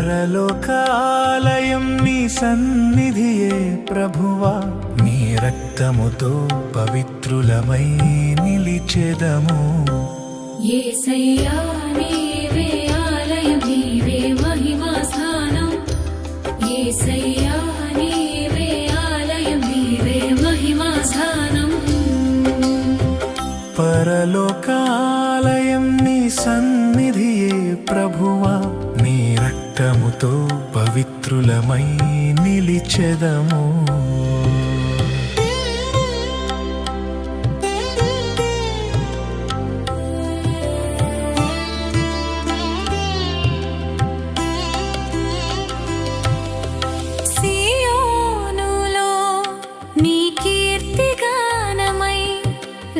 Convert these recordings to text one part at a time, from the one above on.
పరలోకాలయం నీ సన్నిధియే ప్రభువా, నీ రక్తముతో పవిత్రులమై నిలిచెదము. యేసయ్యా నీవే ఆలయం, నీవే మహిమా స్థానం. యేసయ్యా నీవే ఆలయం, నీవే మహిమా స్థానం. పరలోకాలయం నీ సన్నిధియే ప్రభువా, నీ రక్తముతో పవిత్రులమై నిలిచెదము.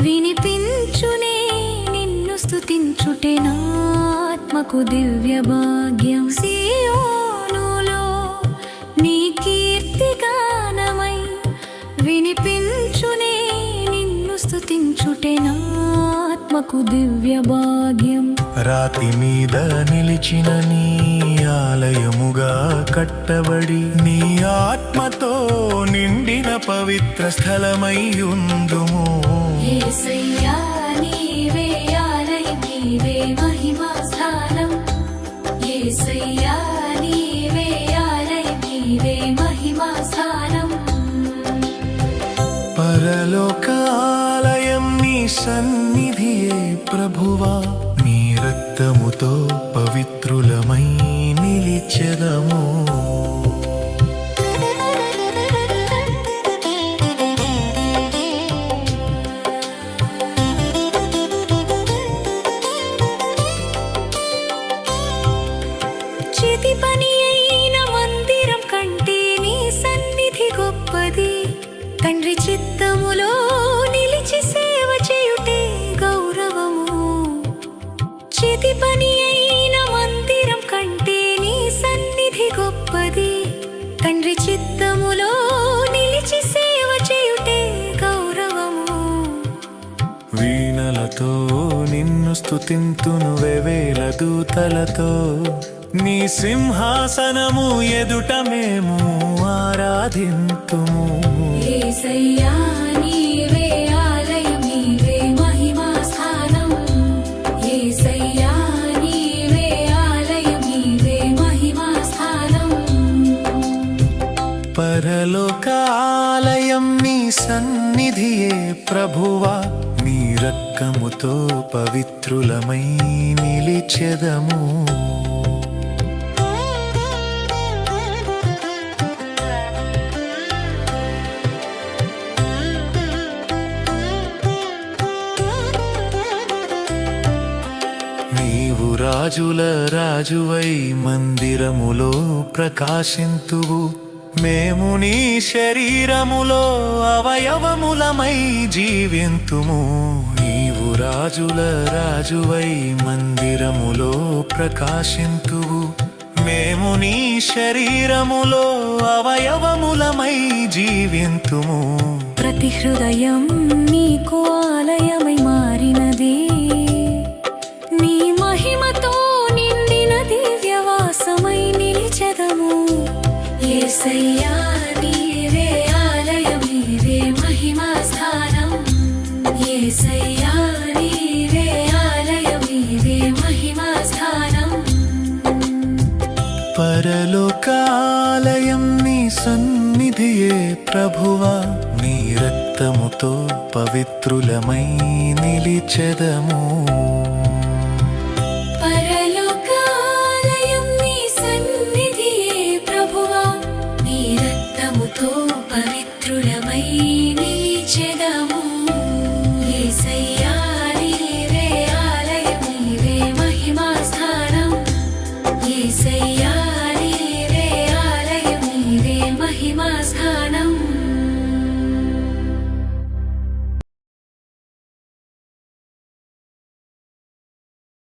వినిపించునే నిన్ను స్తుతించుటే నా ఆత్మకు దివ్య భాగ్యం. సియోనులో నీ కీర్తిగానమై వినిపించునే నిన్ను స్తుతించుటే నా ఆత్మకు దివ్య భాగ్యం. రాతి మీద నిలిచిన నీ ఆలయముగా కట్టబడి, నీ ఆత్మతో నిండిన పవిత్ర స్థలమై ఉందుము. యేసయ్యా నీవే ఆలయం, నీవే మహిమా స్థానం. యేసయ్యా నీవే ఆలయం, నీవే మహిమా స్థానం. పరలోకాలయం నీ సన్నిధియే ప్రభువా, నీ రక్తముతో పవిత్రులమై నిలిచెదము. చేతి పని అయిన మందిరం కంటే నీ సన్నిధి గొప్పది. తండ్రి చిత్తములో నిలిచి సేవ చేయుటే గౌరవము. చేతి పని అయిన మందిరం కంటే నీ సన్నిధి గొప్పది. తండ్రి చిత్తములో నిలిచి సేవ చేయుటే గౌరవము. వీణలతో నిన్ను స్తుతింతును వేవేల దూతలతో, నీ సింహాసనము ఎదుట మేము ఆరాధింతుము. యేసయ్యా నీవే ఆలయం, నీవే మహిమా స్థానం. యేసయ్యా నీవే ఆలయం, నీవే మహిమా స్థానం. పరలోకాలయం నీ సన్నిధియే ప్రభువా, నీ రక్తముతో పవిత్రులమై నిలిచెదము. నీవు రాజుల రాజువై మందిరములో ప్రకాశింతువు, మేము నీ శరీరములో అవయవములమై జీవింతుము. నీవు రాజుల రాజువై మందిరములో ప్రకాశింతువు, మేము నీ శరీరములో అవయవములమై జీవింతుము. ప్రతి హృదయం నీకు ఆలయమై మారినది. నీ మహిమతో నిండిన దివ్యవాసమై నిలిచెదము. యేసయ్యా నీవే ఆలయం, నీవే మహిమా స్థానం. యేసయ్యా నీవే ఆలయం, నీవే మహిమా స్థానం. పరలోకాలయం నీ సన్నిధియే ప్రభువా, నీ రక్తముతో పవిత్రులమై నిలిచెదము. పరలోకాలయం నీ సన్నిధియే ప్రభువా, నీ రక్తముతో పవిత్రులమై నిలిచెదము. యేసయ్యా నీవే ఆలయం, నీవే మహిమా స్థానం. యేసయ్యా